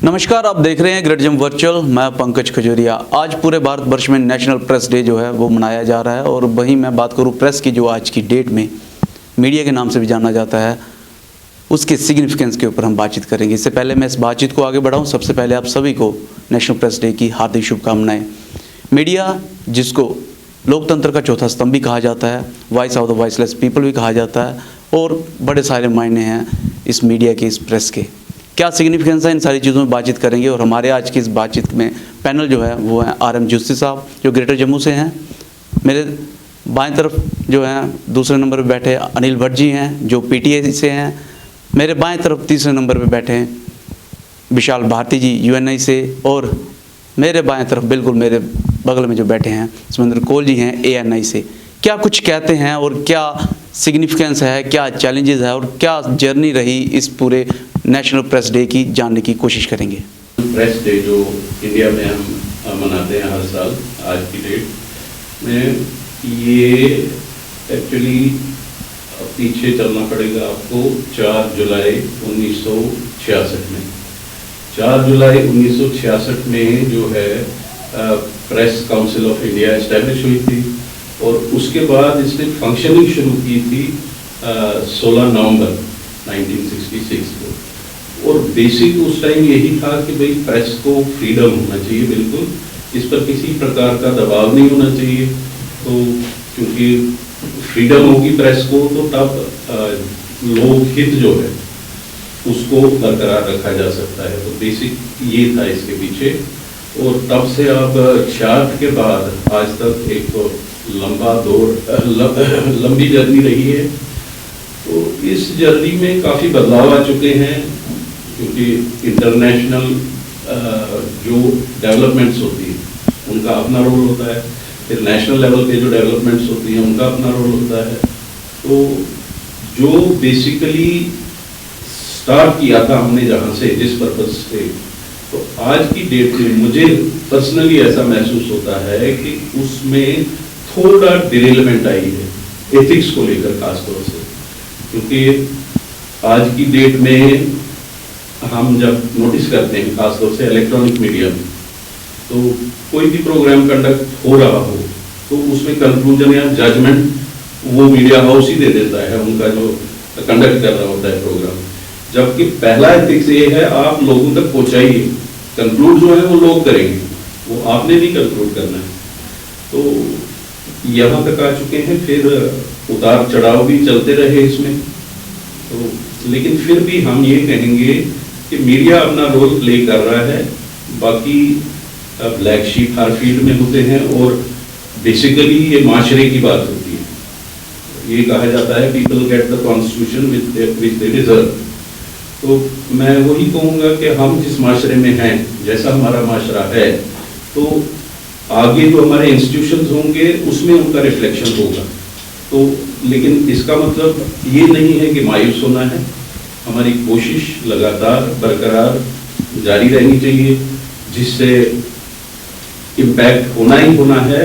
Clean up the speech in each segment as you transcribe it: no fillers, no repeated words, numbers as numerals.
नमस्कार, आप देख रहे हैं ग्रेट जम वर्चुअल। मैं पंकज खजूरिया। आज पूरे भारतवर्ष में नेशनल प्रेस डे जो है वो मनाया जा रहा है और वहीं मैं बात करूं प्रेस की, जो आज की डेट में मीडिया के नाम से भी जाना जाता है, उसके सिग्निफिकेंस के ऊपर हम बातचीत करेंगे। इससे पहले मैं इस बातचीत को आगे बढ़ाऊं, सबसे पहले आप सभी को नेशनल प्रेस डे की हार्दिक शुभकामनाएँ। मीडिया, जिसको लोकतंत्र का चौथा स्तंभ भी कहा जाता है, voice of the voiceless people भी कहा जाता है, और बड़े सारे मायने हैं इस मीडिया के, इस प्रेस के। क्या सिग्निफिकेंस है, इन सारी चीज़ों में बातचीत करेंगे। और हमारे आज की इस बातचीत में पैनल जो है वो है RM जूसी साहब, जो ग्रेटर जम्मू से हैं। मेरे बाएं तरफ जो हैं दूसरे नंबर पे बैठे अनिल भट्ट जी हैं, जो PTI से हैं। मेरे बाएं तरफ तीसरे नंबर पे बैठे हैं विशाल भारती जी, UNI से। और मेरे बाएं तरफ बिल्कुल मेरे बगल में जो बैठे हैं सुमेंद्र कोल जी हैं, ANI से। क्या कुछ कहते हैं और क्या सिग्निफिकेंस है, क्या चैलेंजेस है और क्या जर्नी रही इस पूरे नेशनल प्रेस डे की, जानने की कोशिश करेंगे। प्रेस डे जो इंडिया में हम मनाते हैं हर साल, आज की डेट में, ये एक्चुअली पीछे चलना पड़ेगा आपको 4 जुलाई 1966 में। 4 जुलाई 1966 में जो है press Council of India establish हुई थी और उसके बाद इसने फंक्शनिंग शुरू की थी 16 नवंबर 1966 को। और बेसिक उस टाइम यही था कि भाई प्रेस को फ्रीडम होना चाहिए, बिल्कुल इस पर किसी प्रकार का दबाव नहीं होना चाहिए। तो क्योंकि फ्रीडम होगी प्रेस को तो तब लोक हित जो है उसको बरकरार रखा जा सकता है। तो बेसिक ये था इसके पीछे। और तब से अब 66 के बाद आज तक एक तो लंबी जर्नी रही है। तो इस जर्नी में काफ़ी बदलाव आ चुके हैं, क्योंकि इंटरनेशनल जो डेवलपमेंट्स होती है उनका अपना रोल होता है, फिर नेशनल लेवल पे जो डेवलपमेंट्स होती हैं उनका अपना रोल होता है। तो जो बेसिकली स्टार्ट किया था हमने जहाँ से, जिस पर्पज से, तो आज की डेट में मुझे पर्सनली ऐसा महसूस होता है कि उसमें थोड़ा डिरेलमेंट आई है एथिक्स को लेकर खासतौर से। क्योंकि आज की डेट में हम जब नोटिस करते हैं खासतौर से इलेक्ट्रॉनिक मीडिया में, तो कोई भी प्रोग्राम कंडक्ट हो रहा हो तो उसमें कंक्लूजन या जजमेंट वो मीडिया हाउस ही दे देता है, उनका जो कंडक्ट कर रहा होता है प्रोग्राम। जबकि पहला एथिक्स ये है, आप लोगों तक पहुंचाइए, कंक्लूड जो है वो लोग करेंगे, वो आपने नहीं कंक्लूड करना है। तो यहाँ तक आ चुके हैं, फिर उतार चढ़ाव भी चलते रहे इसमें। तो लेकिन फिर भी हम ये कहेंगे कि मीडिया अपना रोल प्ले कर रहा है। बाकी ब्लैक शीप हर फील्ड में होते हैं और बेसिकली ये माशरे की बात होती है। ये कहा जाता है people get the constitution which they deserve. तो मैं वही कहूँगा कि हम जिस माशरे में हैं, जैसा हमारा माशरा है, तो आगे जो हमारे इंस्टीट्यूशंस होंगे उसमें उनका रिफ्लेक्शन होगा। तो लेकिन इसका मतलब ये नहीं है कि मायूस होना है। हमारी कोशिश लगातार बरकरार जारी रहनी चाहिए, जिससे इम्पैक्ट होना ही होना है।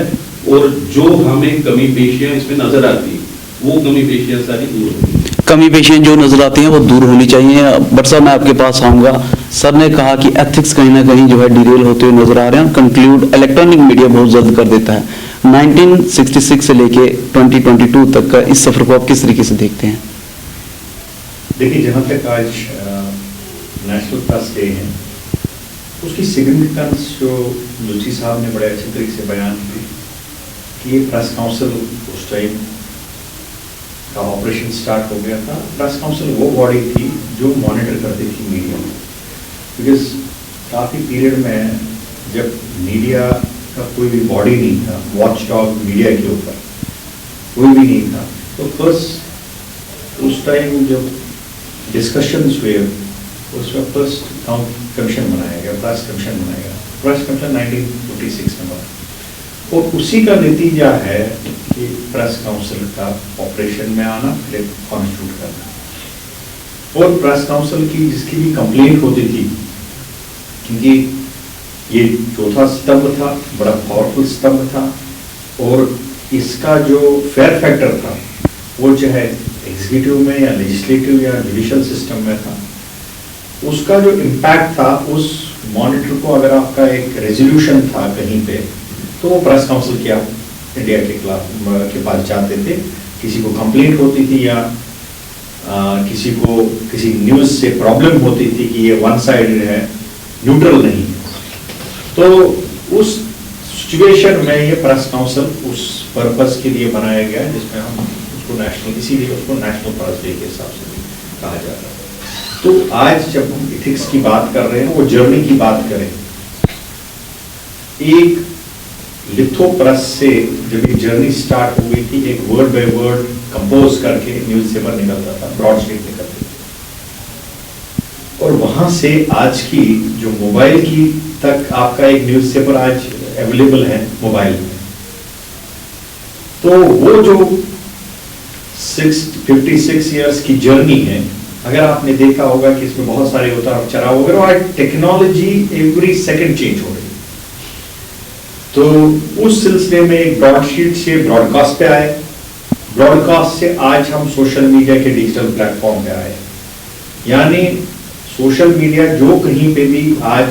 और जो हमें कमी पेशियाँ इसमें नजर आती हैं, वो कमी पेशियाँ सारी दूर होंगी। कमी पेशियाँ जो नजर आती हैं वो दूर होनी चाहिए। बट सर, मैं आपके पास आऊँगा। सर ने कहा कि एथिक्स कहीं ना कहीं जो है डिरेल होते हुए नजर आ रहे हैं। कंक्लूड इलेक्ट्रॉनिक मीडिया बहुत जल्द कर देता है। 1966 से लेके 2022 तक का इस सफर को आप किस तरीके से देखते हैं? देखिए, जहाँ तक आज नेशनल प्रेस डे है, उसकी सिग्निफिकेंस जो जुल्सी साहब ने बड़े अच्छे तरीके से बयान की कि ये प्रेस काउंसिल उस टाइम का ऑपरेशन स्टार्ट हो गया था। प्रेस काउंसिल वो बॉडी थी जो मॉनिटर करती थी मीडिया में, बिकॉज काफ़ी पीरियड में जब मीडिया का कोई भी बॉडी नहीं था, वॉच डॉग मीडिया के ऊपर कोई भी नहीं था, तो फर्स्ट उस टाइम जब डिस्कशंस हुए उसमें फर्स्ट कमीशन बनाया गया, प्रेस कमीशन बनाया गया। प्रेस कमीशन 1956 में बना और उसी का नतीजा है कि प्रेस काउंसिल का ऑपरेशन में आना, फिर कॉन्स्टिट्यूट करना। और प्रेस काउंसिल की जिसकी भी कंप्लेंट होती थी, क्योंकि ये चौथा स्तंभ था, बड़ा पावरफुल स्तंभ था, और इसका जो फेयर फैक्टर था वो चाहे एग्जीक्यूटिव में या लेजिस्लेटिव या जुडिशियल सिस्टम में था, उसका जो इम्पैक्ट था उस मॉनिटर को अगर आपका एक रेजोल्यूशन था कहीं पे, तो वो प्रेस काउंसिल के आप इंडिया के पास जाते थे, किसी को कंप्लेंट होती थी या किसी को किसी न्यूज़ से प्रॉब्लम होती थी कि ये वन साइडेड है, न्यूट्रल नहीं है, तो उस सिचुएशन में ये प्रेस काउंसिल उस पर्पस के लिए बनाया गया है, जिसमें हम उसको नेशनल, इसीलिए उसको नेशनल प्रेस डे के हिसाब से भी कहा जाता है। तो आज जब हम इथिक्स की बात कर रहे हैं, वो जर्नी की बात करें, एक लिथो प्रेस से जब ये जर्नी स्टार्ट हो गई थी, एक वर्ड बाय वर्ड कंपोज करके न्यूज़पेपर निकलता था, ब्रॉडशीट निकलती थी, और वहां से आज की जो मोबाइल की तक आपका एक न्यूज़पेपर आज अवेलेबल है मोबाइल में, तो वो जो 56 इयर्स की जर्नी है, अगर आपने देखा होगा कि इसमें बहुत सारे उतार चढ़ाव वगैरह, और टेक्नोलॉजी एवरी सेकंड चेंज हो रही है, तो उस सिलसिले में एक ब्रॉडशीट से ब्रॉडकास्ट पे आए, ब्रॉडकास्ट से आज हम सोशल मीडिया के डिजिटल प्लेटफॉर्म पे आए, यानी सोशल मीडिया जो कहीं पे भी आज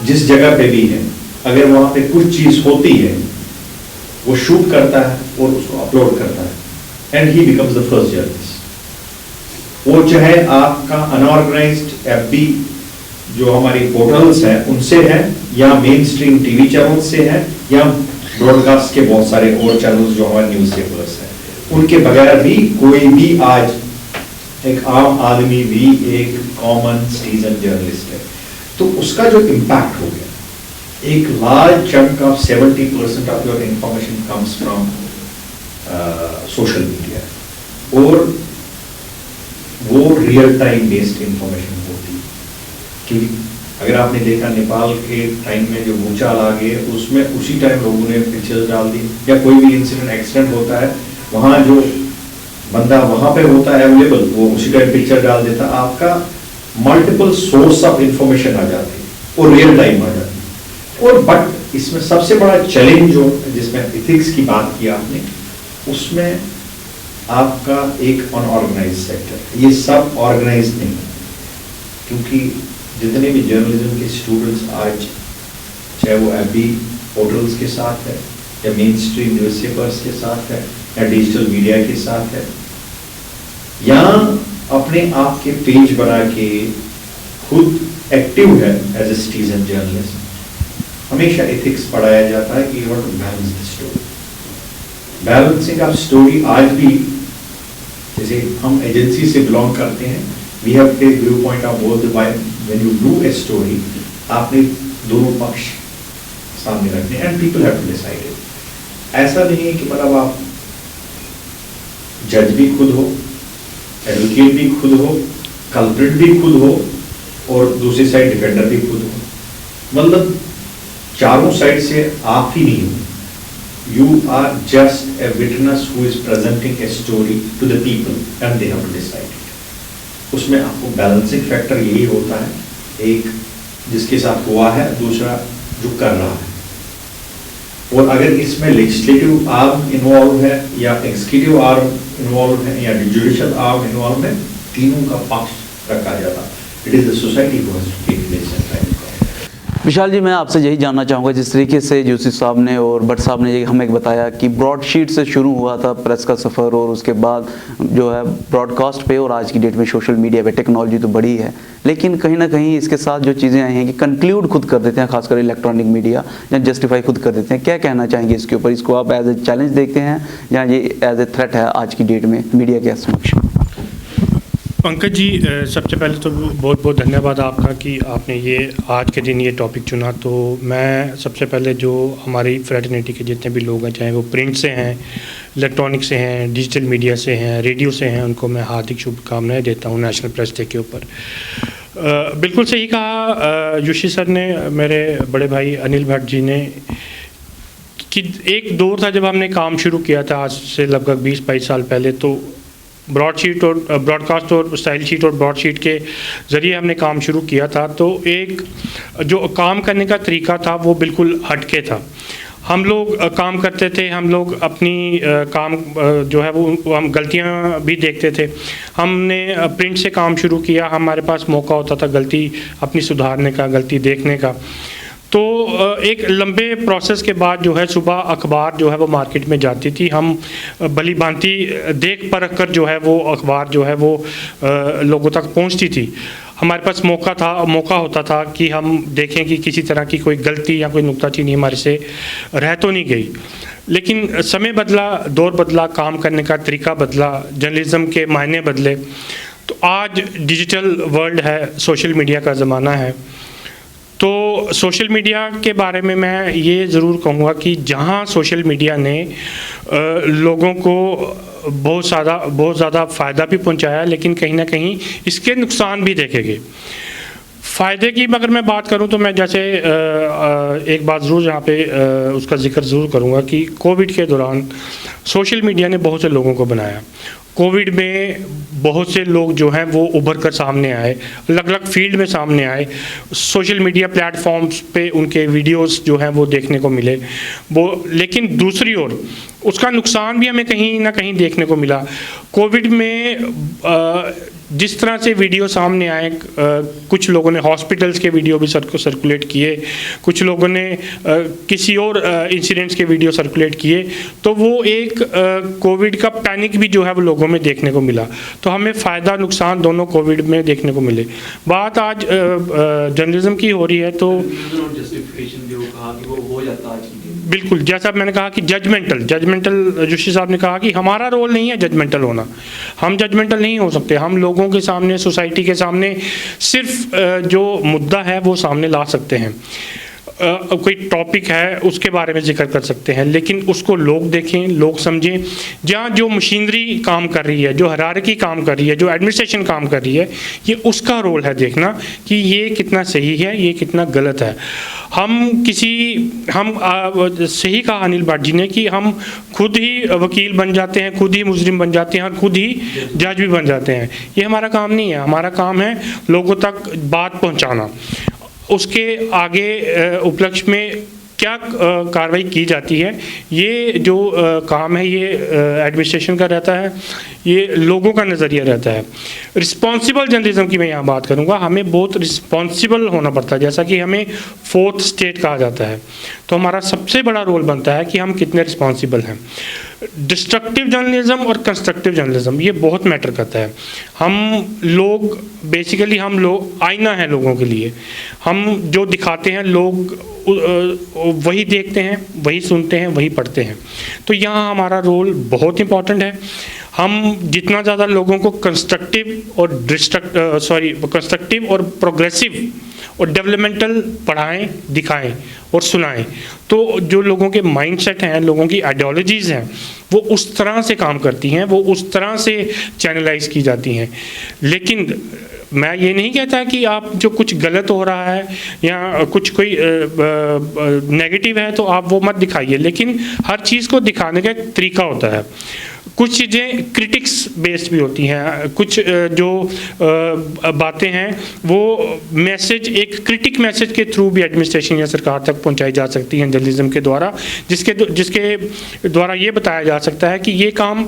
जिस जगह पे भी है, अगर वहां पे कुछ चीज होती है, वो शूट करता है और उसको अपलोड करता है, and he becomes the first journalist. वो चाहे आपका अनऑर्गेनाइज्ड एफबी जो हमारी पोर्टल्स हैं उनसे है, या मेन स्ट्रीम टीवी चैनल से है, या ब्रॉडकास्ट के बहुत सारे और चैनल्स जो हमारे न्यूज पेपर्स हैं, उनके बगैर भी कोई भी आज एक आम आदमी भी एक कॉमन सिटीजन जर्नलिस्ट है, तो उसका जो इम्पैक्ट हो गया, एक large chunk of 70% of your information comes from social media, और वो रियल टाइम बेस्ड इंफॉर्मेशन होती है। क्योंकि अगर आपने देखा नेपाल के टाइम में जो भूचाल आ गए, उसमें उसी टाइम लोगों ने पिक्चर्स डाल दी, या कोई भी इंसिडेंट एक्सीडेंट होता है, वहाँ जो बंदा वहाँ पे होता है अवेलेबल, वो उसी टाइम पिक्चर डाल देता, आपका मल्टीपल सोर्स ऑफ इंफॉर्मेशन आ जाती है और रियल टाइम आ जाती है। और बट इसमें सबसे बड़ा चैलेंज जो जिसमें इथिक्स की बात की आपने, उसमें आपका एक अनऑर्गेनाइज्ड सेक्टर, ये सब ऑर्गेनाइज नहीं है, क्योंकि जितने भी जर्नलिज्म के स्टूडेंट्स आज, चाहे वो एफबी पोर्टल्स के साथ है, या मेन स्ट्रीम न्यूज़पेपर्स के साथ है, या डिजिटल मीडिया के साथ है, या अपने आप के पेज बना के खुद एक्टिव है एज ए सिटीजन जर्नलिस्ट, हमेशा एथिक्स पढ़ाया जाता है कि you have to balance the story. Balancing of story आज भी, जैसे हम एजेंसी से बिलोंग करते हैं, we have take view point of both the wise, when you do a story, आपने दोनों पक्ष सामने रखने, and people have to decide it. ऐसा नहीं है कि मतलब आप जज भी खुद हो, एडवोकेट भी खुद हो, कल्प्रिट भी खुद हो, और दूसरी साइड डिफेंडर भी खुद हो, मतलब चारों साइड से आप ही नहीं हो, you are just a witness who is presenting a story to the people and they have to decide it। उसमें आपको बैलेंसिंग फैक्टर यही होता है, एक जिसके साथ हुआ है, दूसरा जो कर रहा है, और अगर इसमें लेजिस्लेटिव आर्म इन्वॉल्व है, या एग्जीक्यूटिव आर्म इन्वॉल्व है, या जुडिशियल आर्म इन्वॉल्व है, तीनों का पक्ष रखा जाता है। It is the society who has to take decision. Vishal ji, मैं आपसे यही जानना चाहूँगा, जिस तरीके से यूसुफ साहब ने और भट्ट साहब ने हमें बताया कि ब्रॉडशीट से शुरू हुआ था प्रेस का सफ़र, और उसके बाद जो है ब्रॉडकास्ट पे, और आज की डेट में सोशल मीडिया पे टेक्नोलॉजी तो बड़ी है, लेकिन कहीं ना कहीं इसके साथ जो चीज़ें आई हैं कि कंक्लूड खुद कर देते हैं, खासकर इलेक्ट्रॉनिक मीडिया, या जस्टिफाई खुद कर देते हैं। क्या कहना चाहेंगे इसके ऊपर? इसको आप एज ए चैलेंज देखते हैं, या ये एज ए थ्रेट है आज की डेट में मीडिया के समक्ष? पंकज जी, सबसे पहले तो बहुत बहुत धन्यवाद आपका कि आपने ये आज के दिन ये टॉपिक चुना। तो मैं सबसे पहले जो हमारी फ्रेटर्निटी के जितने भी लोग हैं, चाहे वो प्रिंट से हैं, इलेक्ट्रॉनिक से हैं, डिजिटल मीडिया से हैं, रेडियो से हैं, उनको मैं हार्दिक शुभकामनाएं देता हूँ नेशनल प्रेस डे के ऊपर। बिल्कुल सही कहा जोशी सर ने, मेरे बड़े भाई अनिल भट्ट जी ने, कि एक दौर था जब हमने काम शुरू किया था आज से लगभग 20-22 साल पहले, तो ब्रॉडशीट और ब्रॉडकास्ट और स्टाइल शीट और ब्रॉडशीट के ज़रिए हमने काम शुरू किया था। तो एक जो काम करने का तरीका था वो बिल्कुल हटके था। हम लोग काम करते थे, हम लोग अपनी काम जो है वो हम गलतियां भी देखते थे। हमने प्रिंट से काम शुरू किया, हमारे पास मौका होता था गलती अपनी सुधारने का, गलती देखने का। तो एक लंबे प्रोसेस के बाद जो है सुबह अखबार जो है वो मार्केट में जाती थी। हम भली भांति देख परख कर जो है वो अखबार जो है वो लोगों तक पहुंचती थी। हमारे पास मौका होता था कि हम देखें कि किसी तरह की कोई गलती या कोई नुक्ताचीनी हमारे से रह तो नहीं गई। लेकिन समय बदला, दौर बदला, काम करने का तरीका बदला, जर्नलिज्म के मायने बदले। तो आज डिजिटल वर्ल्ड है, सोशल मीडिया का ज़माना है। तो सोशल मीडिया के बारे में मैं ये ज़रूर कहूँगा कि जहाँ सोशल मीडिया ने लोगों को बहुत ज़्यादा फ़ायदा भी पहुँचाया, लेकिन कहीं ना कहीं इसके नुकसान भी देखे गए। फ़ायदे की अगर मैं बात करूं तो मैं जैसे एक बात ज़रूर यहाँ पे उसका जिक्र ज़रूर करूँगा कि कोविड के दौरान सोशल मीडिया ने बहुत से लोगों को बनाया। कोविड में बहुत से लोग जो हैं वो उभर कर सामने आए, अलग अलग फील्ड में सामने आए। सोशल मीडिया प्लेटफॉर्म्स पे उनके वीडियोस जो हैं वो देखने को मिले वो। लेकिन दूसरी ओर उसका नुकसान भी हमें कहीं ना कहीं देखने को मिला। कोविड में जिस तरह से वीडियो सामने आए, कुछ लोगों ने हॉस्पिटल्स के वीडियो भी सर्कुलेट किए, कुछ लोगों ने किसी और इंसिडेंट्स के वीडियो सर्कुलेट किए। तो वो एक कोविड का पैनिक भी जो है वो लोगों में देखने को मिला। तो हमें फ़ायदा नुकसान दोनों कोविड में देखने को मिले। बात आज जर्नलिज्म की हो रही है तो जस्टिफिकेशन जो कहा कि वो हो जाता आज की बिल्कुल, जैसा मैंने कहा कि जजमेंटल जोशी साहब ने कहा कि हमारा रोल नहीं है जजमेंटल होना। हम जजमेंटल नहीं हो सकते। हम लोगों के सामने, सोसाइटी के सामने सिर्फ जो मुद्दा है वो सामने ला सकते हैं। कोई टॉपिक है उसके बारे में जिक्र कर सकते हैं, लेकिन उसको लोग देखें, लोग समझें। जहाँ जो मशीनरी काम कर रही है, जो हायरार्की काम कर रही है, जो एडमिनिस्ट्रेशन काम कर रही है, ये उसका रोल है देखना कि ये कितना सही है, ये कितना गलत है। सही कहा अनिल भट्ट जी ने कि हम खुद ही वकील बन जाते हैं, खुद ही मुजरिम बन जाते हैं और खुद ही जज भी बन जाते हैं। ये हमारा काम नहीं है। हमारा काम है लोगों तक बात पहुंचाना। उसके आगे उपलक्ष्य में क्या कार्रवाई की जाती है, ये जो काम है ये एडमिनिस्ट्रेशन का रहता है, ये लोगों का नज़रिया रहता है। रिस्पॉन्सिबल जर्नलिज्म की मैं यहाँ बात करूँगा। हमें बहुत रिस्पॉन्सिबल होना पड़ता है, जैसा कि हमें फोर्थ स्टेट कहा जाता है। तो हमारा सबसे बड़ा रोल बनता है कि हम कितने रिस्पॉन्सिबल हैं। डिस्ट्रक्टिव जर्नलिज्म और कंस्ट्रक्टिव जर्नलिज्म ये बहुत मैटर करता है। हम लोग आईना है लोगों के लिए। हम जो दिखाते हैं लोग वही देखते हैं, वही सुनते हैं, वही पढ़ते हैं। तो यहाँ हमारा रोल बहुत इंपॉर्टेंट है। हम जितना ज़्यादा लोगों को कंस्ट्रक्टिव और प्रोग्रेसिव और डेवलपमेंटल पढ़ाएं, दिखाएं और सुनाएं, तो जो लोगों के माइंडसेट हैं, लोगों की आइडियोलॉजीज़ हैं, वो उस तरह से काम करती हैं, वो उस तरह से चैनलाइज की जाती हैं। लेकिन मैं ये नहीं कहता कि आप जो कुछ गलत हो रहा है या कुछ कोई नेगेटिव है तो आप वो मत दिखाइए, लेकिन हर चीज़ को दिखाने का एक तरीका होता है। कुछ चीज़ें क्रिटिक्स बेस्ड भी होती हैं। कुछ जो बातें हैं वो मैसेज, एक क्रिटिक मैसेज के थ्रू भी एडमिनिस्ट्रेशन या सरकार तक पहुंचाई जा सकती हैं जर्नलिज्म के द्वारा, जिसके द्वारा ये बताया जा सकता है कि ये काम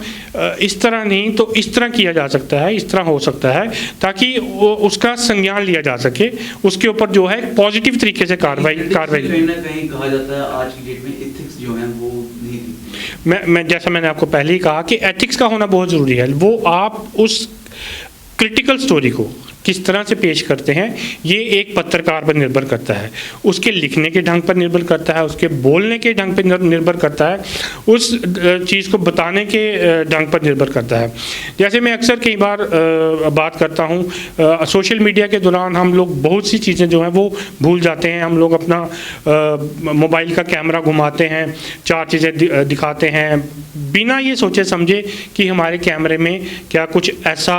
इस तरह नहीं तो इस तरह किया जा सकता है, इस तरह हो सकता है, ताकि उसका संज्ञान लिया जा सके, उसके ऊपर जो है पॉजिटिव तरीके से कार्रवाई कहीं ना कहीं कहा जाता है आज की डेट में एथिक्स जो है वो नहीं दिखती। मैं जैसा मैंने आपको पहले ही कहा कि एथिक्स का होना बहुत ज़रूरी है। वो आप उस क्रिटिकल स्टोरी को किस तरह से पेश करते हैं, ये एक पत्रकार पर निर्भर करता है। उसके लिखने के ढंग पर निर्भर करता है, उसके बोलने के ढंग पर निर्भर करता है, उस चीज़ को बताने के ढंग पर निर्भर करता है। जैसे मैं अक्सर कई बार बात करता हूँ, सोशल मीडिया के दौरान हम लोग बहुत सी चीज़ें जो हैं वो भूल जाते हैं। हम लोग अपना मोबाइल का कैमरा घुमाते हैं, 4 चीज़ें दिखाते हैं बिना ये सोचे समझे कि हमारे कैमरे में क्या कुछ ऐसा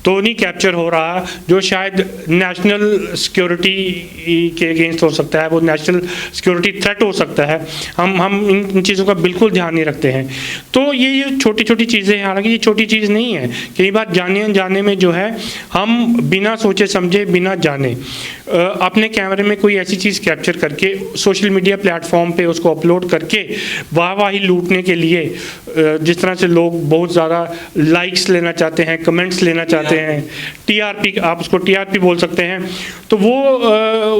तो नहीं कैप्चर हो रहा जो शायद नेशनल सिक्योरिटी के अगेंस्ट हो सकता है, वो नेशनल सिक्योरिटी थ्रेट हो सकता है। हम इन चीज़ों का बिल्कुल ध्यान नहीं रखते हैं। तो ये छोटी छोटी चीज़ें हैं, हालांकि ये छोटी चीज़ नहीं है। कई बार जाने अनजाने में जो है हम बिना सोचे समझे, बिना जाने अपने कैमरे में कोई ऐसी चीज़ कैप्चर करके सोशल मीडिया प्लेटफॉर्म पे उसको अपलोड करके वाहवाही लूटने के लिए, जिस तरह से लोग बहुत ज़्यादा लाइक्स लेना चाहते हैं, कमेंट्स लेना चाहते हैं, टीआरपी, आप उसको टीआरपी बोल सकते हैं, तो वो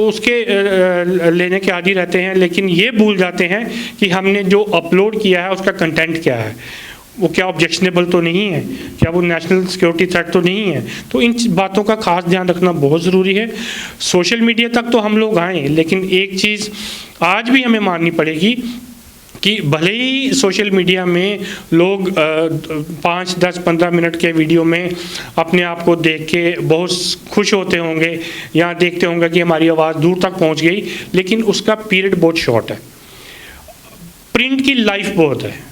उसके लेने के आदी रहते हैं, लेकिन ये भूल जाते हैं कि हमने जो अपलोड किया है उसका कंटेंट क्या है, वो क्या ऑब्जेक्शनेबल तो नहीं है, क्या वो नेशनल सिक्योरिटी थ्रेट तो नहीं है। तो इन बातों का खास ध्यान रखना बहुत ज़रूरी है। सोशल मीडिया तक तो हम लोग आए, लेकिन एक चीज़ आज भी हमें माननी पड़ेगी कि भले ही सोशल मीडिया में लोग 5, 10, 15 मिनट के वीडियो में अपने आप को देख के बहुत खुश होते होंगे या देखते होंगे कि हमारी आवाज़ दूर तक पहुंच गई, लेकिन उसका पीरियड बहुत शॉर्ट है। प्रिंट की लाइफ बहुत है।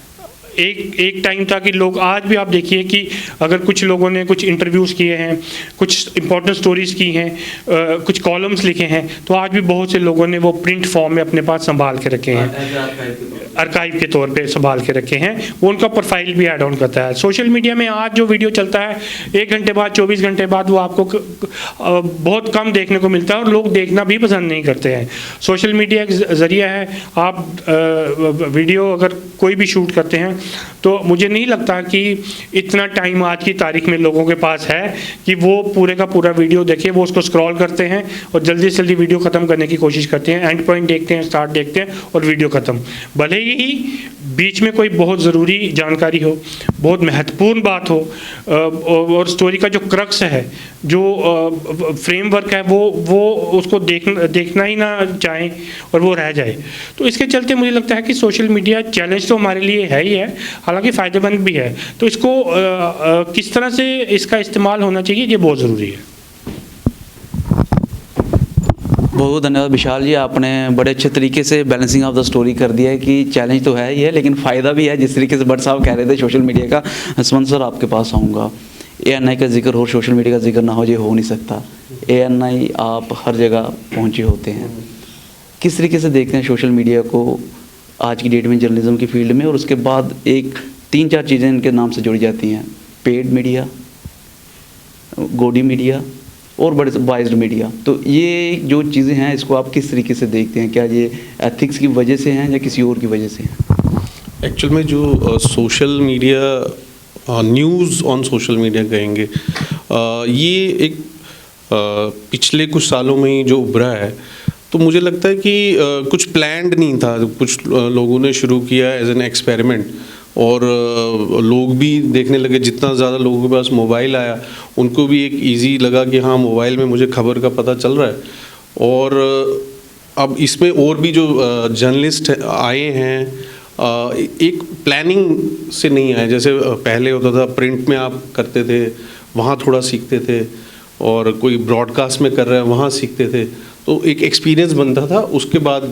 एक टाइम था कि लोग, आज भी आप देखिए कि अगर कुछ लोगों ने कुछ इंटरव्यूज़ किए हैं, कुछ इंपॉर्टेंट स्टोरीज़ की हैं, कुछ कॉलम्स लिखे हैं, तो आज भी बहुत से लोगों ने वो प्रिंट फॉर्म में अपने पास संभाल के रखे हैं, आर्काइव के तौर पे संभाल के रखे हैं। वो उनका प्रोफाइल भी ऐड ऑन करता है। सोशल मीडिया में आज जो वीडियो चलता है 1 घंटे बाद, 24 घंटे बाद वो आपको बहुत कम देखने को मिलता है और लोग देखना भी पसंद नहीं करते हैं। सोशल मीडिया एक ज़रिया है। आप वीडियो अगर कोई भी शूट करते हैं तो मुझे नहीं लगता कि इतना टाइम आज की तारीख में लोगों के पास है कि वो पूरे का पूरा वीडियो देखें। वो उसको स्क्रॉल करते हैं और जल्दी से जल्दी वीडियो ख़त्म करने की कोशिश करते हैं, एंड पॉइंट देखते हैं, स्टार्ट देखते हैं और वीडियो ख़त्म। भले ही बीच में कोई बहुत ज़रूरी जानकारी हो, बहुत महत्वपूर्ण बात हो, और स्टोरी का जो क्रक्स है, जो फ्रेमवर्क है, वो उसको देखना ही ना चाहें और वो रह जाए। तो इसके चलते मुझे लगता है कि सोशल मीडिया चैलेंज तो हमारे लिए है ही है, हालांकि फ़ायदेमंद भी है। तो इसको किस तरह से इसका इस्तेमाल होना चाहिए, ये बहुत ज़रूरी है। बहुत धन्यवाद विशाल जी, आपने बड़े अच्छे तरीके से बैलेंसिंग ऑफ द स्टोरी कर दिया है कि चैलेंज तो है ही है, लेकिन फ़ायदा भी है। जिस तरीके से भट्ट साहब कह रहे थे सोशल मीडिया का, हसमंत सर आपके पास आऊँगा। ANI का जिक्र हो, सोशल मीडिया का जिक्र ना हो, ये हो नहीं सकता। ANI आप हर जगह पहुँचे होते हैं, किस तरीके से देखते हैं सोशल मीडिया को आज की डेट में जर्नलिज्म की फील्ड में? और उसके बाद 3-4 चीज़ें इनके नाम से जुड़ी जाती हैं, पेड मीडिया, गोडी मीडिया और बड़े बाइज्ड मीडिया। तो ये जो चीज़ें हैं, इसको आप किस तरीके से देखते हैं? क्या ये एथिक्स की वजह से हैं या किसी और की वजह से हैं? एक्चुअल में जो social media, news on social media कहेंगे, ये एक पिछले कुछ सालों में ही जो उभरा है, तो मुझे लगता है कि कुछ प्लान्ड नहीं था। कुछ लोगों ने शुरू किया एज एन एक्सपेरिमेंट और लोग भी देखने लगे। जितना ज़्यादा लोगों के पास मोबाइल आया, उनको भी एक इजी लगा कि हाँ, मोबाइल में मुझे खबर का पता चल रहा है। और अब इसमें और भी जो जर्नलिस्ट आए हैं, एक प्लानिंग से नहीं आए। जैसे पहले होता था प्रिंट में आप करते थे, वहाँ थोड़ा सीखते थे, और कोई ब्रॉडकास्ट में कर रहा है वहाँ सीखते थे, तो एक एक्सपीरियंस बनता था, उसके बाद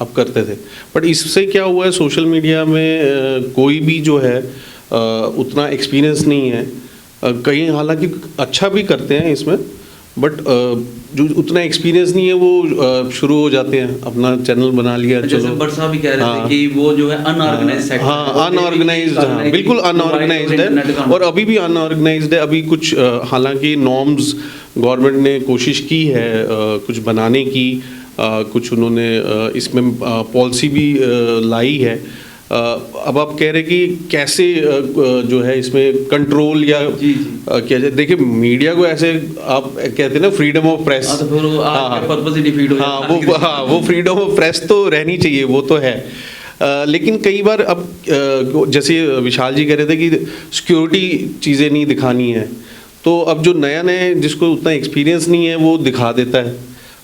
आप करते थे। बट इससे क्या हुआ है, सोशल मीडिया में कोई भी जो है उतना एक्सपीरियंस नहीं है। कई हालांकि अच्छा भी करते हैं इसमें, बट जो उतना एक्सपीरियंस नहीं है वो शुरू हो जाते हैं, अपना चैनल बना लिया, जैसे भट्ट साहब भी कह रहे थे कि वो जो है अनऑर्गेनाइज्ड सेक्टर, हाँ अनऑर्गेनाइज्ड, हाँ बिल्कुल अनऑर्गेनाइज्ड है, और अभी भी अनऑर्गेनाइज्ड है। अभी कुछ हालांकि नॉर्म्स गवर्नमेंट ने कोशिश की है कुछ बनाने की, कुछ उन्होंने इसमें पॉलिसी भी लाई है। अब आप कह रहे कि कैसे जो है इसमें कंट्रोल या क्या जाए। देखिए, मीडिया को ऐसे आप कहते हैं ना फ्रीडम ऑफ प्रेस, वो फ्रीडम ऑफ प्रेस तो रहनी चाहिए, वो तो है। लेकिन कई बार अब जैसे विशाल जी कह रहे थे कि सिक्योरिटी चीज़ें नहीं दिखानी है, तो अब जो नया जिसको उतना एक्सपीरियंस नहीं है वो दिखा देता है।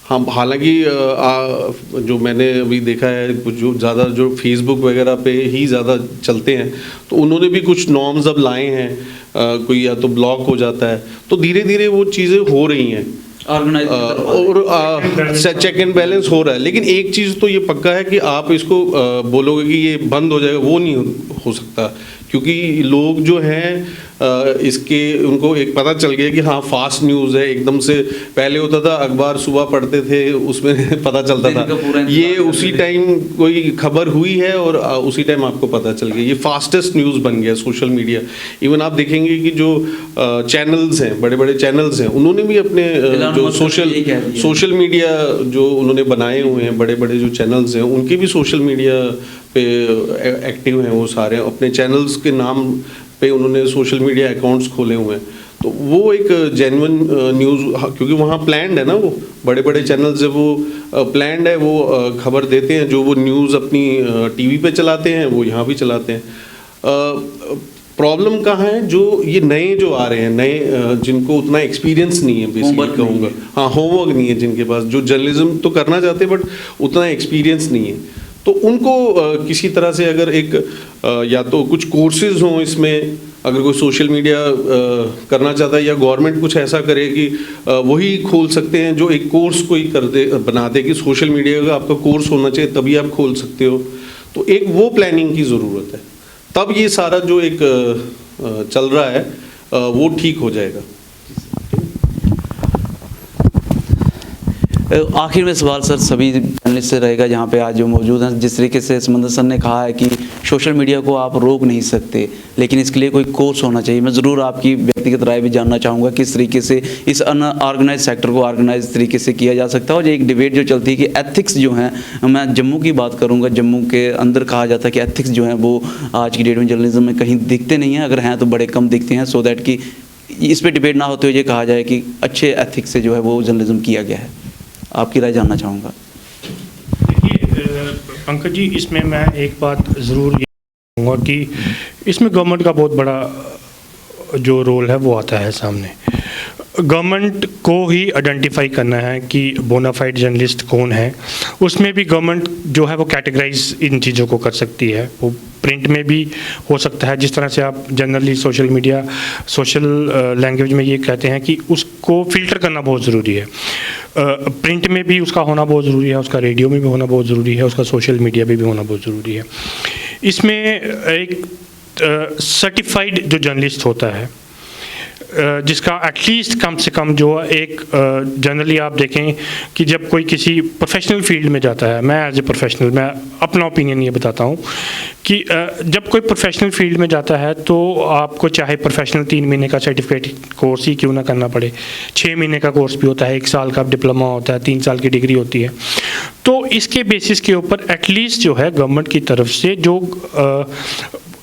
हम हालांकि जो मैंने अभी देखा है, कुछ जो ज़्यादा जो फेसबुक वगैरह पे ही ज़्यादा चलते हैं, तो उन्होंने भी कुछ नॉर्म्स अब लाए हैं। कोई या तो ब्लॉक हो जाता है, तो धीरे धीरे वो चीज़ें हो रही हैं और चेक एंड बैलेंस हो रहा है। लेकिन एक चीज़ तो ये पक्का है कि आप इसको बोलोगे कि ये बंद हो जाएगा, वो नहीं हो सकता, क्योंकि लोग जो हैं इसके उनको एक पता चल गया कि हाँ फास्ट न्यूज़ है एकदम से। पहले होता था अखबार सुबह पढ़ते थे उसमें पता चलता दिन का पूरा था, ये इंतजार उसी करते थे। टाइम कोई खबर हुई है और उसी टाइम आपको पता चल गया। ये फास्टेस्ट न्यूज़ बन गया सोशल मीडिया। इवन आप देखेंगे कि जो चैनल्स हैं, बड़े बड़े चैनल्स हैं, उन्होंने भी अपने एलन जो मस्क ने यही कह दिया। सोशल मीडिया जो उन्होंने बनाए हुए हैं, बड़े बड़े जो चैनल्स हैं, उनके भी सोशल मीडिया पे एक्टिव हैं वो सारे। अपने चैनल्स के नाम पे उन्होंने सोशल मीडिया अकाउंट्स खोले हुए हैं। तो वो एक जेन्युइन न्यूज़, क्योंकि वहाँ प्लान्ड है ना, वो बड़े बड़े चैनल्स है, वो प्लान्ड है, वो खबर देते हैं। जो वो न्यूज़ अपनी टीवी पे चलाते हैं वो यहाँ भी चलाते हैं। प्रॉब्लम कहाँ है, जो ये नए जो आ रहे हैं, नए जिनको उतना एक्सपीरियंस नहीं है, बेसिकली होमवर्क नहीं कहूँगा, हाँ होमवर्क नहीं है जिनके पास, जो जर्नलिज्म तो करना चाहते हैं बट उतना एक्सपीरियंस नहीं है, तो उनको किसी तरह से अगर एक या तो कुछ कोर्सेज हों इसमें, अगर कोई सोशल मीडिया करना चाहता है, या गवर्नमेंट कुछ ऐसा करे कि वही खोल सकते हैं, जो एक कोर्स कोई कर दे, बना दे कि सोशल मीडिया का आपका कोर्स होना चाहिए तभी आप खोल सकते हो। तो एक वो प्लानिंग की ज़रूरत है, तब ये सारा जो एक चल रहा है वो ठीक हो जाएगा। आखिर में सवाल सर सभी पैनलिस्ट से रहेगा जहाँ पे आज जो मौजूद हैं। जिस तरीके से समंदर सर ने कहा है कि सोशल मीडिया को आप रोक नहीं सकते, लेकिन इसके लिए कोई कोर्स होना चाहिए। मैं ज़रूर आपकी व्यक्तिगत राय भी जानना चाहूँगा किस तरीके से इस अनऑर्गेनाइज सेक्टर को ऑर्गेनाइज तरीके से किया जा सकता है। और एक डिबेट जो चलती है कि एथिक्स जो हैं, मैं जम्मू की बात करूँगा, जम्मू के अंदर कहा जाता है कि एथिक्स जो हैं वो आज की डेट में जर्नलिज्म में कहीं दिखते नहीं हैं, अगर हैं तो बड़े कम दिखते हैं, सो दैट कि इस पर डिबेट ना होते हुए ये कहा जाए कि अच्छे एथिक्स से जो है वो जर्नलिज्म किया गया है। आपकी राय जानना चाहूँगा। देखिए पंकज जी, इसमें मैं एक बात ज़रूर ये कहूँगा कि इसमें गवर्नमेंट का बहुत बड़ा जो रोल है वो आता है सामने। गवर्नमेंट को ही आइडेंटिफाई करना है कि बोनाफाइड जर्नलिस्ट कौन है। उसमें भी गवर्नमेंट जो है वो कैटेगराइज इन चीज़ों को कर सकती है। वो प्रिंट में भी हो सकता है, जिस तरह से आप generally social media, social language में ये कहते हैं कि उसको फ़िल्टर करना बहुत ज़रूरी है। प्रिंट में भी उसका होना बहुत ज़रूरी है, उसका रेडियो में भी होना बहुत ज़रूरी है, उसका सोशल मीडिया में भी होना बहुत ज़रूरी है। इसमें एक सर्टिफाइड जो जर्नलिस्ट होता है, जिसका एटलीस्ट कम से कम जो एक जनरली आप देखें कि जब कोई किसी प्रोफेशनल फील्ड में जाता है, मैं एज ए प्रोफेशनल, मैं अपना ओपिनियन ये बताता हूँ कि जब कोई प्रोफेशनल फील्ड में जाता है तो आपको चाहे प्रोफेशनल 3 महीने का सर्टिफिकेट कोर्स ही क्यों ना करना पड़े, 6 महीने का कोर्स भी होता है, 1 साल का डिप्लोमा होता है, 3 साल की डिग्री होती है। तो इसके बेसिस के ऊपर एटलीस्ट जो है गवर्नमेंट की तरफ से जो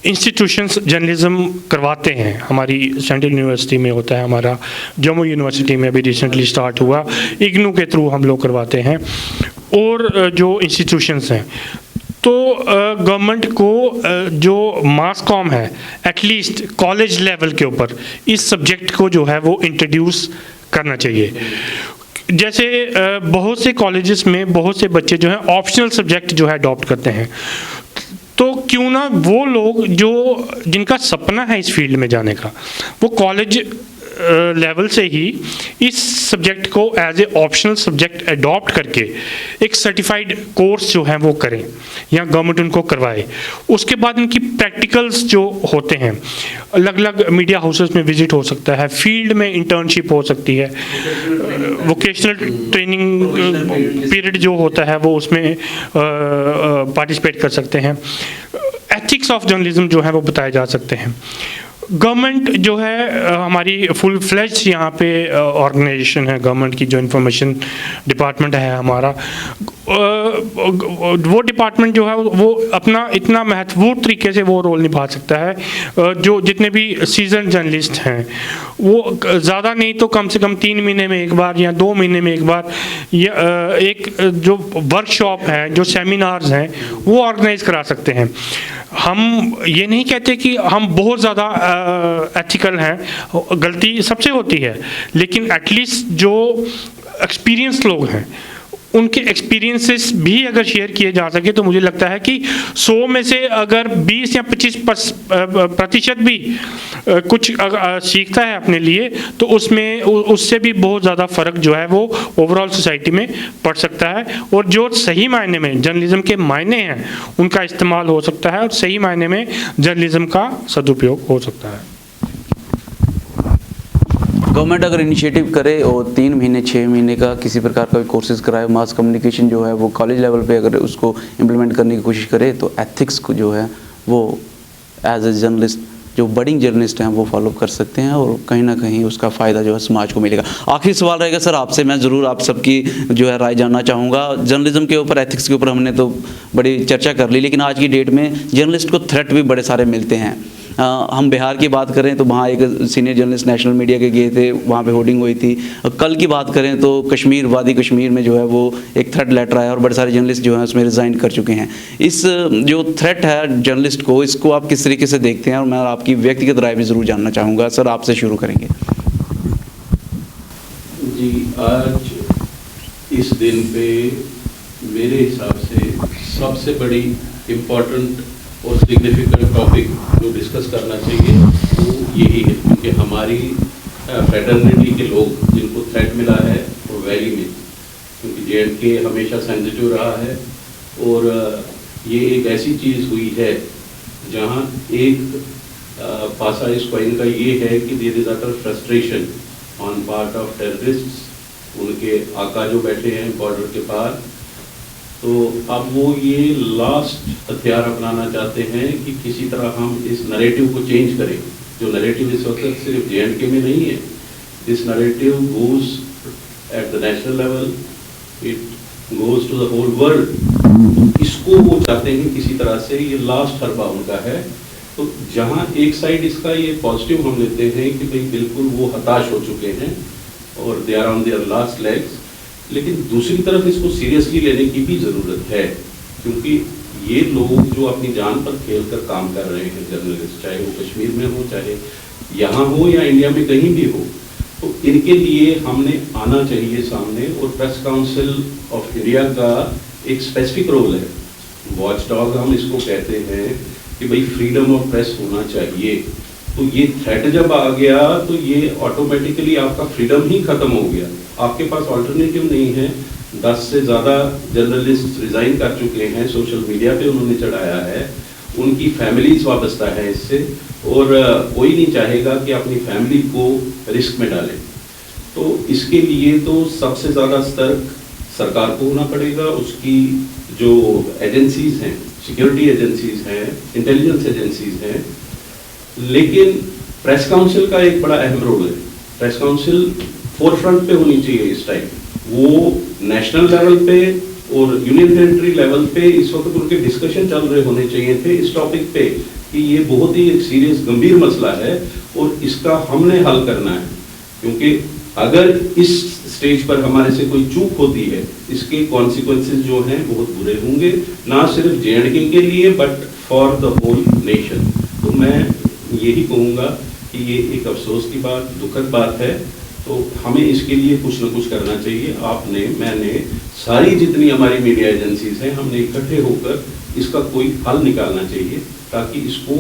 इंस्टीट्यूशंस जर्नलिज्म करवाते हैं, हमारी सेंट्रल यूनिवर्सिटी में होता है, हमारा जम्मू यूनिवर्सिटी में अभी रिसेंटली स्टार्ट हुआ, इग्नू के थ्रू हम लोग करवाते हैं, और जो इंस्टीट्यूशंस हैं, तो गवर्नमेंट को जो मास कॉम है एटलीस्ट कॉलेज लेवल के ऊपर इस सब्जेक्ट को जो है वो इंट्रोड्यूस करना चाहिए। जैसे बहुत से कॉलेजेस में बहुत से बच्चे जो हैं ऑप्शनल सब्जेक्ट जो है अडॉप्ट करते हैं, तो क्यों ना वो लोग जो जिनका सपना है इस फील्ड में जाने का, वो कॉलेज लेवल से ही इस सब्जेक्ट को as a optional subject adopt करके एक सर्टिफाइड कोर्स जो है वो करें या गवर्नमेंट उनको करवाए। उसके बाद उनकी प्रैक्टिकल्स जो होते हैं, अलग अलग मीडिया हाउसेस में विजिट हो सकता है, फील्ड में इंटर्नशिप हो सकती है, वोकेशनल ट्रेनिंग पीरियड जो होता है वो उसमें पार्टिसिपेट कर सकते हैं। एथिक्स ऑफ जर्नलिज्म जो है वो बताए जा सकते हैं। गवर्नमेंट जो है हमारी फुल फ्लेज यहाँ पे ऑर्गेनाइजेशन है, गवर्नमेंट की जो इंफॉर्मेशन डिपार्टमेंट है हमारा, वो डिपार्टमेंट जो है वो अपना इतना महत्वपूर्ण तरीके से वो रोल निभा सकता है। जो जितने भी सीजन जर्नलिस्ट हैं वो ज़्यादा नहीं तो कम से कम 3 महीने में एक बार या 2 महीने में एक बार या एक जो वर्कशॉप है, जो सेमिनार्स हैं वो ऑर्गेनाइज करा सकते हैं। हम ये नहीं कहते कि हम बहुत ज़्यादा एथिकल हैं, गलती सबसे होती है, लेकिन एटलीस्ट जो एक्सपीरियंस लोग हैं उनके एक्सपीरियंसेस भी अगर शेयर किए जा सके तो मुझे लगता है कि 100 में से अगर 20 या 25% भी कुछ सीखता है अपने लिए तो उसमें उससे भी बहुत ज़्यादा फ़र्क जो है वो ओवरऑल सोसाइटी में पड़ सकता है। और जो सही मायने में जर्नलिज्म के मायने हैं उनका इस्तेमाल हो सकता है और सही मायने में जर्नलिज्म का सदुपयोग हो सकता है। गवर्नमेंट अगर इनिशिएटिव करे और 3 महीने 6 महीने का किसी प्रकार का भी कोर्सेज कराए, मास कम्युनिकेशन जो है वो कॉलेज लेवल पे अगर उसको इम्प्लीमेंट करने की कोशिश करे, तो एथिक्स को जो है वो एज ए जर्नलिस्ट जो बडिंग जर्नलिस्ट हैं वो फॉलो कर सकते हैं और कहीं ना कहीं उसका फ़ायदा जो है समाज को मिलेगा। आखिरी सवाल रहेगा सर आपसे, मैं ज़रूर आप सबकी जो है राय जानना चाहूँगा। जर्नलिज्म के ऊपर, एथिक्स के ऊपर हमने तो बड़ी चर्चा कर ली, लेकिन आज की डेट में जर्नलिस्ट को थ्रेट भी बड़े सारे मिलते हैं। हम बिहार की बात करें तो वहाँ एक सीनियर जर्नलिस्ट नेशनल मीडिया के गए थे, वहाँ पे होर्डिंग हुई थी। कल की बात करें तो कश्मीर, वादी कश्मीर में जो है वो एक थ्रेट लेटर आया और बड़े सारे जर्नलिस्ट जो हैं उसमें रिज़ाइन कर चुके हैं। इस जो थ्रेट है जर्नलिस्ट को, इसको आप किस तरीके से देखते हैं, और मैं आपकी व्यक्तिगत राय भी ज़रूर जानना चाहूँगा। सर आपसे शुरू करेंगे। जी, आज इस दिन पे मेरे हिसाब से सबसे बड़ी इम्पोर्टेंट और सिग्निफिकेंट टॉपिक जो डिस्कस करना चाहिए वो यही है, क्योंकि हमारी फ्रेटर्निटी के लोग जिनको थ्रेट मिला है वो वैली में, क्योंकि J&K हमेशा सेंसिटिव रहा है और ये एक ऐसी चीज़ हुई है जहाँ एक पासा इस कॉइन का ये है कि there is utter frustration on part of terrorists, उनके आका जो बैठे हैं बॉर्डर के पार, तो अब वो ये लास्ट हथियार अपनाना चाहते हैं कि किसी तरह हम इस नरेटिव को चेंज करें। जो नरेटिव इस वक्त सिर्फ J&K में नहीं है, this narrative goes at the national level, it goes to the whole world. इसको वो चाहते हैं किसी तरह से, ये लास्ट हरबा उनका है। तो जहाँ एक साइड इसका ये पॉजिटिव हम लेते हैं कि भाई बिल्कुल वो हताश हो चुके हैं और they are on their last legs, लेकिन दूसरी तरफ इसको सीरियसली लेने की भी ज़रूरत है, क्योंकि ये लोग जो अपनी जान पर खेल कर काम कर रहे हैं जर्नलिस्ट, चाहे वो कश्मीर में हो, चाहे यहाँ हो या इंडिया में कहीं भी हो, तो इनके लिए हमने आना चाहिए सामने। और प्रेस काउंसिल ऑफ इंडिया का एक स्पेसिफिक रोल है, वॉच डॉग हम इसको कहते हैं कि भाई फ्रीडम ऑफ प्रेस होना चाहिए। तो ये थ्रेट जब आ गया तो ये ऑटोमेटिकली आपका फ्रीडम ही खत्म हो गया, आपके पास ऑल्टरनेटिव नहीं है। 10 से ज़्यादा जर्नलिस्ट रिज़ाइन कर चुके हैं, सोशल मीडिया पे उन्होंने चढ़ाया है, उनकी फैमिलीज वाबस्ता है इससे, और कोई नहीं चाहेगा कि अपनी फैमिली को रिस्क में डालें। तो इसके लिए तो सबसे ज़्यादा सतर्क सरकार को होना पड़ेगा, उसकी जो एजेंसीज़ हैं, सिक्योरिटी एजेंसीज़ हैं, इंटेलिजेंस एजेंसीज़ हैं, लेकिन प्रेस काउंसिल का एक बड़ा अहम रोल है। प्रेस काउंसिल फोरफ्रंट पे होनी चाहिए इस टाइम, वो नेशनल लेवल पे और यूनियन टेरिटरी लेवल पे इस वक्त उनके डिस्कशन चल रहे होने चाहिए थे इस टॉपिक पे कि ये बहुत ही एक सीरियस गंभीर मसला है और इसका हमने हल करना है, क्योंकि अगर इस स्टेज पर हमारे से कोई चूक होती है, इसके कॉन्सिक्वेंसेस जो हैं बहुत बुरे होंगे, ना सिर्फ J&K के लिए but for the whole nation. तो मैं यही कहूँगा कि ये एक अफसोस की बात, दुखद बात है, तो हमें इसके लिए कुछ न कुछ करना चाहिए। आपने, मैंने, सारी जितनी हमारी मीडिया एजेंसीज हैं, हमने इकट्ठे होकर इसका कोई हल निकालना चाहिए, ताकि इसको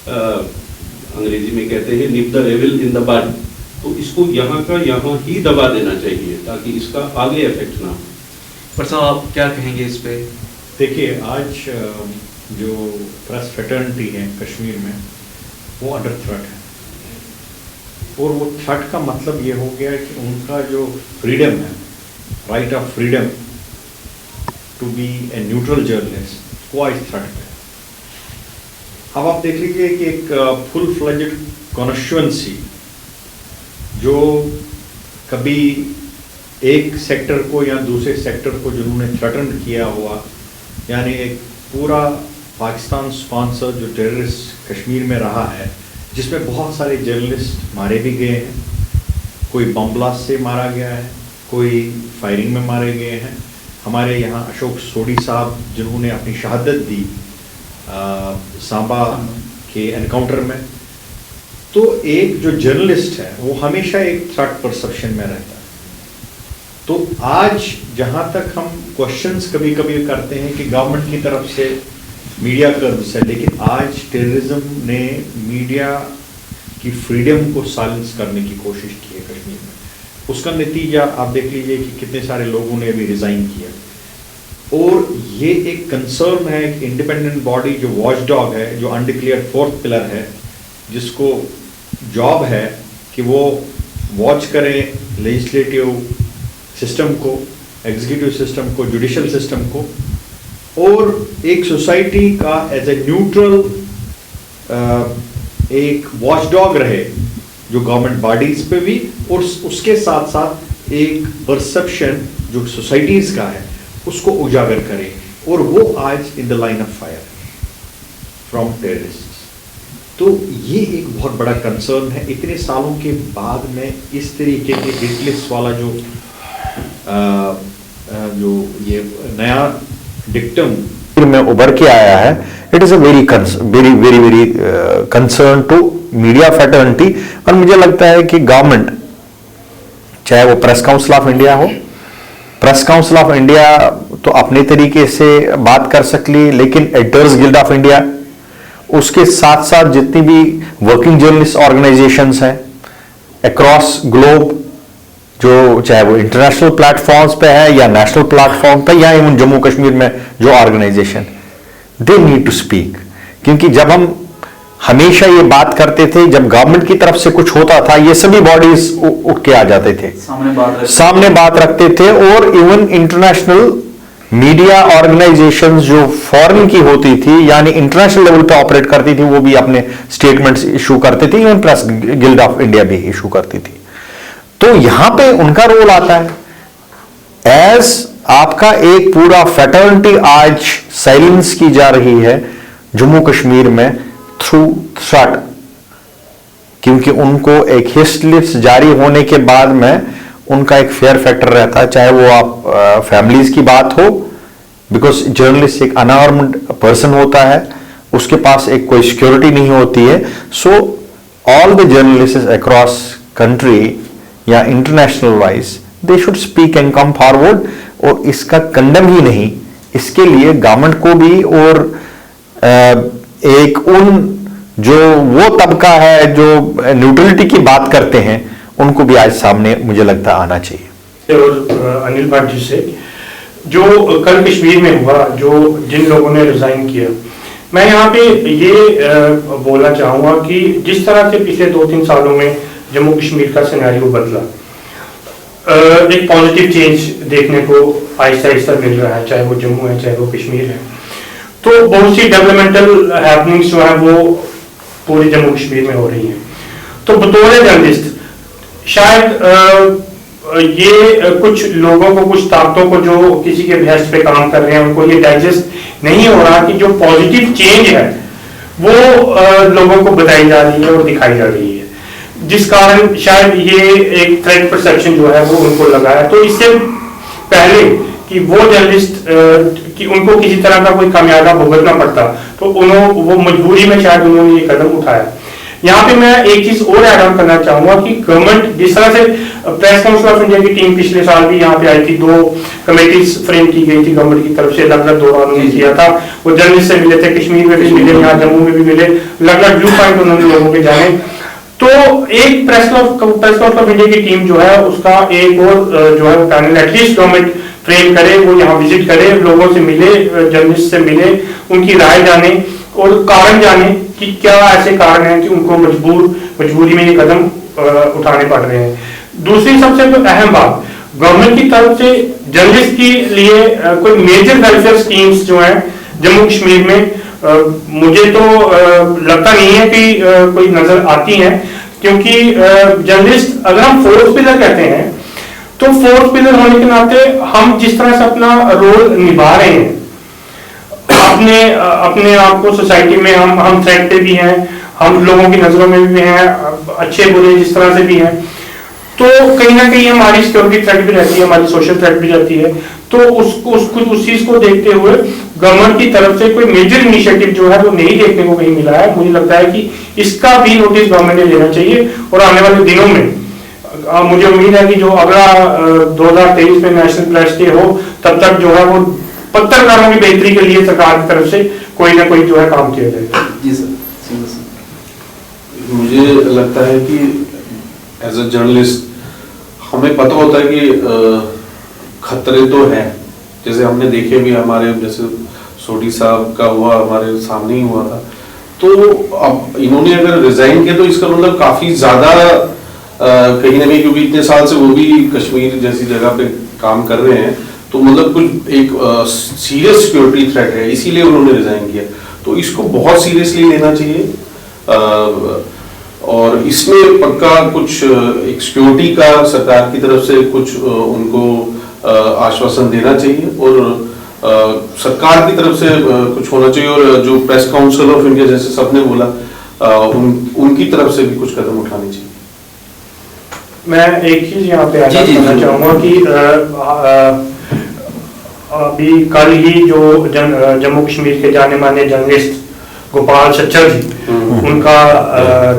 अंग्रेजी में कहते हैं nip the devil in the bud, तो इसको यहाँ का यहाँ ही दबा देना चाहिए ताकि इसका आगे इफेक्ट ना हो। पर साहब आप क्या कहेंगे इस पे? देखिए, आज जो प्रेस फ्रेटर्निटी है कश्मीर में वो अंडर थ्रेट है, और वो थ्रेट का मतलब ये हो गया कि उनका जो फ्रीडम है, right of freedom to be a neutral journalist, वो आज थ्रेट है। अब आप देख लीजिए कि एक फुल फ्लेज्ड कॉन्स्टिट्यूएंसी जो कभी एक सेक्टर को या दूसरे सेक्टर को जिन्होंने थ्रेटन किया हुआ, यानी एक पूरा पाकिस्तान स्पॉन्सर जो टेररिस्ट कश्मीर में रहा है, जिसमें बहुत सारे जर्नलिस्ट मारे भी गए हैं, कोई बम ब्लास्ट से मारा गया है, कोई फायरिंग में मारे गए हैं। हमारे यहाँ अशोक सोडी साहब जिन्होंने अपनी शहादत दी सांबा के एनकाउंटर में, तो एक जो जर्नलिस्ट है वो हमेशा एक थ्रेट परसेप्शन में रहता है। तो आज जहाँ तक हम क्वेश्चंस कभी कभी करते हैं कि गवर्नमेंट की तरफ से मीडिया कर्व्स है, लेकिन आज टेररिज्म ने मीडिया की फ्रीडम को साइलेंस करने की कोशिश की है कश्मीर में। उसका नतीजा आप देख लीजिए कि कितने सारे लोगों ने भी रिज़ाइन किया, और ये एक कंसर्न है कि इंडिपेंडेंट बॉडी जो वॉच डॉग है, जो अनडिक्लेयर्ड फोर्थ पिलर है, जिसको जॉब है कि वो वॉच करें लेजिस्लेटिव सिस्टम को, एग्जीक्यूटिव सिस्टम को, जुडिशल सिस्टम को, और एक सोसाइटी का एज ए न्यूट्रल एक वॉचडॉग रहे जो गवर्नमेंट बॉडीज पे भी, और उसके साथ साथ एक परसेप्शन जो सोसाइटीज का है उसको उजागर करे, और वो आज in the line of fire from terrorist. तो ये एक बहुत बड़ा कंसर्न है इतने सालों के बाद में इस तरीके के हिट लिस्ट वाला जो ये नया डिक्टम में उभर के आया है। It is a very very concern to media fraternity. और मुझे लगता है कि गवर्नमेंट, चाहे वो प्रेस काउंसिल ऑफ इंडिया हो, प्रेस काउंसिल ऑफ इंडिया तो अपने तरीके से बात कर सकती, लेकिन एडिटर्स गिल्ड ऑफ इंडिया, उसके साथ साथ जितनी भी वर्किंग जर्नलिस्ट ऑर्गेनाइजेशंस हैं अक्रॉस ग्लोब, जो चाहे वो इंटरनेशनल प्लेटफॉर्म्स पे है या नेशनल प्लेटफॉर्म पे या इवन जम्मू कश्मीर में जो organisation, they need to speak. क्योंकि जब हम हमेशा ये बात करते थे, जब गवर्नमेंट की तरफ से कुछ होता था, ये सभी बॉडीज उठ के आ जाते थे, सामने बात रखते थे। और इवन इंटरनेशनल मीडिया ऑर्गेनाइजेशंस जो फॉरेन की होती थी, यानी इंटरनेशनल लेवल पे ऑपरेट करती थी, वो भी अपने स्टेटमेंट्स इशू करते थे। Even press guild of India भी इशू करती थी। तो यहां पे उनका रोल आता है। एज आपका एक पूरा फैटर्निटी आज साइलेंस की जा रही है जम्मू कश्मीर में थ्रू थ्रेट, क्योंकि उनको एक हिट लिस्ट जारी होने के बाद में उनका एक फेयर फैक्टर रहता है, चाहे वो आप फैमिलीज की बात हो, बिकॉज जर्नलिस्ट एक अनआर्म्ड पर्सन होता है, उसके पास एक कोई सिक्योरिटी नहीं होती है। So all the journalist across country या international wise, they should speak and come forward. और इसका कंडम ही नहीं, इसके लिए गवर्नमेंट को भी और एक उन जो वो तबका है जो न्यूट्रलिटी की बात करते हैं, उनको भी आज सामने मुझे लगता है आना चाहिए। और अनिल भट्ट जी से, जो कल कश्मीर में हुआ, जो जिन लोगों ने रिजाइन किया, मैं यहाँ पे ये बोलना चाहूँगा कि जिस तरह से पिछले 2-3 सालों में जम्मू कश्मीर का सिनेरियो बदला, एक पॉजिटिव चेंज देखने को आहिस्ता आहिस्ता मिल रहा है, चाहे वो जम्मू है चाहे वो कश्मीर है। तो बहुत सी डेवलपमेंटल हैपनिंग्स जो है वो पूरे जम्मू कश्मीर में हो रही हैं। तो बतौर जर्नलिस्ट शायद ये कुछ लोगों को, कुछ ताकतों को जो किसी के बहस पे काम कर रहे हैं, उनको ये डाइजेस्ट नहीं हो रहा कि जो पॉजिटिव चेंज है वो लोगों को बताई जा रही है और दिखाई जा रही है, जिस कारण शायद ये एक थ्रेट परसेप्शन जो है वो उनको लगा है। तो इससे पहले कि वो जर्नलिस्ट कि उनको किसी तरह का कोई खामियाजा भुगतना पड़ता, तो वो मजबूरी में शायद उन्होंने ये कदम उठाया। यहाँ पे मैं एक चीज और ऐड ऑन करना चाहूंगा कि गवर्नमेंट जिस तरह से प्रेस काउंसिल ऑफ इंडिया की टीम पिछले साल भी यहाँ पे आई थी, 2 कमेटीज फ्रेम की गई थी गवर्नमेंट की तरफ से, अलग अलग दौरा उन्होंने किया था। वो जर्नलिस्ट से मिले थे, कश्मीर में भी मिले, यहाँ जम्मू में भी मिले, अलग अलग व्यू पॉइंट उन्होंने लोगों के जाने। तो एक प्रेस काउंसिल ऑफ इंडिया की टीम जो है उसका एक और जो है वो पैनल एटलीस्ट गवर्नमेंट फ्रेम करे, वो यहाँ विजिट करे, लोगों से मिले, जर्नलिस्ट से मिले, उनकी राय जाने और कारण जाने कि क्या ऐसे कारण हैं कि उनको मजबूरी में ये कदम उठाने पड़ रहे हैं। दूसरी सबसे अहम बात, गवर्नमेंट की तरफ से जर्नलिस्ट के लिए कोई मेजर वेलफेयर स्कीम्स जो हैं जम्मू कश्मीर में मुझे तो लगता नहीं है कि कोई नजर आती हैं, क्योंकि जर्नलिस्ट अगर हम फोर्थ पिलर कहते हैं तो फोर्थ पिलर होने के नाते हम जिस तरह से अपना रोल निभा रहे हैं, अपने आप को सोसाइटी में हम थ्रेट पे भी हैं, हम लोगों की नजरों में भी हैं, अच्छे बुरे जिस तरह से भी हैं, तो कहीं ना कहीं हमारी सिक्योरिटी थ्रेट भी रहती है, हमारी सोशल थ्रेट भी रहती है। तो उस चीज को देखते हुए गवर्नमेंट की तरफ से कोई मेजर इनिशिएटिव जो है वो नहीं देखने को कहीं मिला है। मुझे लगता है कि इसका भी नोटिस गवर्नमेंट ने लेना चाहिए और आने वाले दिनों में मुझे उम्मीद है कि जो अगला 2023 में नेशनल प्रेस डे हो, तब तक जो है वो पत्रकारों की बेहतरी के लिए सरकार की तरफ से कोई ना कोई जो है काम किया जाएगा। जी सर। मुझे लगता है कि एज अ जर्नलिस्ट हमें पता होता है कि खतरे तो हैं, जैसे हमने देखे भी हमारे, जैसे सोडी साहब का हुआ हमारे सामने ही हुआ था। तो अब इन्होंने अगर रिजाइन किया तो इसका मतलब काफी ज्यादा कहीं ना कहीं क्योंकि इतने साल से वो भी कश्मीर जैसी जगह पे काम कर रहे हैं, तो मतलब कुछ एक सीरियस सिक्योरिटी थ्रेट है, इसीलिए उन्होंने रिजाइन किया। तो इसको बहुत सीरियसली लेना चाहिए और इसमें पक्का कुछ एक सिक्योरिटी का सरकार की तरफ से कुछ उनको आश्वासन देना चाहिए और सरकार की तरफ से कुछ होना चाहिए और जो प्रेस काउंसिल ऑफ इंडिया जैसे सबने बोला उनकी तरफ से भी कुछ कदम उठाने चाहिए। मैं एक चीज़ यहाँ पे ऐड करना चाहूँगा कि अभी कल ही जो जम्मू कश्मीर के जाने माने जर्नलिस्ट गोपाल सच्चर जी उनका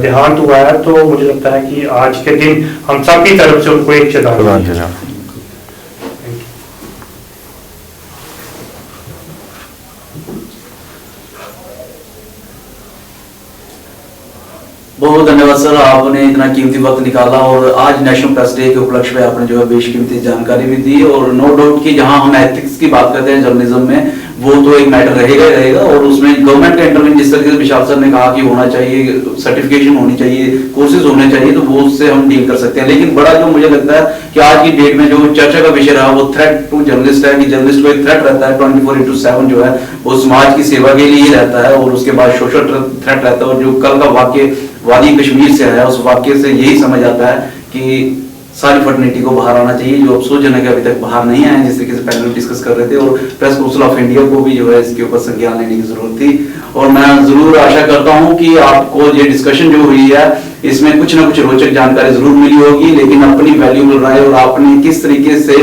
देहांत हुआ है, तो मुझे लगता है कि आज के दिन हम सब की तरफ से उनको एक श्रद्धांजलि। बहुत धन्यवाद सर, आपने इतना कीमती वक्त निकाला और आज नेशनल प्रेस डे के उपलक्ष्य में आपने जो है बेशकीमती जानकारी भी दी। और नो डाउट कि जहां हम एथिक्स की बात करते हैं जर्नलिज्म में, वो तो एक मैटर रहेगा ही रहेगा और उसमें गवर्नमेंट का इंटरवेंशन जिस तरीके से विशाल सर ने कहा कि होना चाहिए, सर्टिफिकेशन होनी चाहिए, कोर्सेज होने चाहिए, तो वो उससे हम डील कर सकते हैं। लेकिन बड़ा जो मुझे लगता है कि आज की डेट में जो चर्चा का विषय रहा वो थ्रेट टू जर्नलिस्ट है, कि जर्नलिस्ट को एक थ्रेट रहता है 24/7 जो है वो समाज की सेवा के लिए ही रहता है और उसके बाद सोशल थ्रेट रहता है। और जो कल का वाक्य वादी कश्मीर से आया उस वाक्य से यही समझ आता है कि सारी फर्टर्निटी को बाहर आना चाहिए, जो अफसोसजनक है अभी तक बाहर नहीं आए, जिस तरीके से पैनल डिस्कस कर रहे थे। और प्रेस काउंसिल ऑफ इंडिया को भी जो है इसके ऊपर संज्ञान लेने की जरूरत थी। और मैं जरूर आशा करता हूं कि आपको ये डिस्कशन जो हुई है इसमें कुछ ना कुछ रोचक जानकारी जरूर मिली होगी, लेकिन अपनी वैल्यूबल राय और आपने किस तरीके से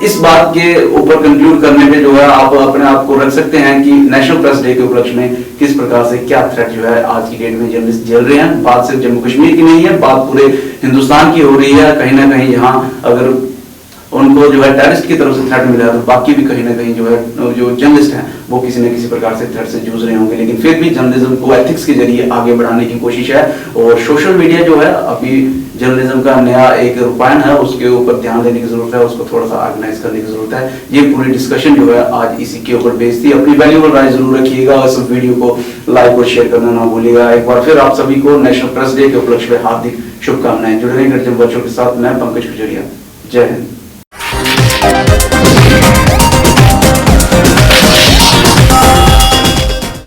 इस बात के ऊपर कंक्लूड करने में जो है आप अपने आप को रख सकते हैं कि नेशनल प्रेस डे के उपलक्ष्य में किस प्रकार से क्या थ्रेट जो है आज की डेट में जर्नलिस्ट झेल रहे हैं। बात सिर्फ जम्मू कश्मीर की नहीं है, बात पूरे हिंदुस्तान की हो रही है। कहीं ना कहीं यहाँ अगर उनको जो है टेररिस्ट की तरफ से थ्रेट मिला है तो बाकी भी कहीं ना कहीं जो है जो जर्नलिस्ट हैं वो किसी न किसी प्रकार से थ्रेट से जूझ रहे होंगे। लेकिन फिर भी जर्नलिज्म को एथिक्स के जरिए आगे बढ़ाने की कोशिश है और सोशल मीडिया जो है अभी जर्नलिज्म का नया एक रूपायन है, उसके ऊपर ध्यान देने की जरूरत है, उसको थोड़ा सा ऑर्गेनाइज करने की जरूरत है। ये पूरी डिस्कशन जो है आज इसी के ऊपर बेस्ड थी। अपनी वैल्यूबल राय जरूर रखिएगा और इस वीडियो को लाइक और शेयर करना ना भूलिएगा। एक बार फिर आप सभी को नेशनल प्रेस डे के उपलक्ष्य में हार्दिक शुभकामनाएं। जुड़े रहें गर्जन बच्चों के साथ। मैं पंकज खजूरिया। जय हिंद।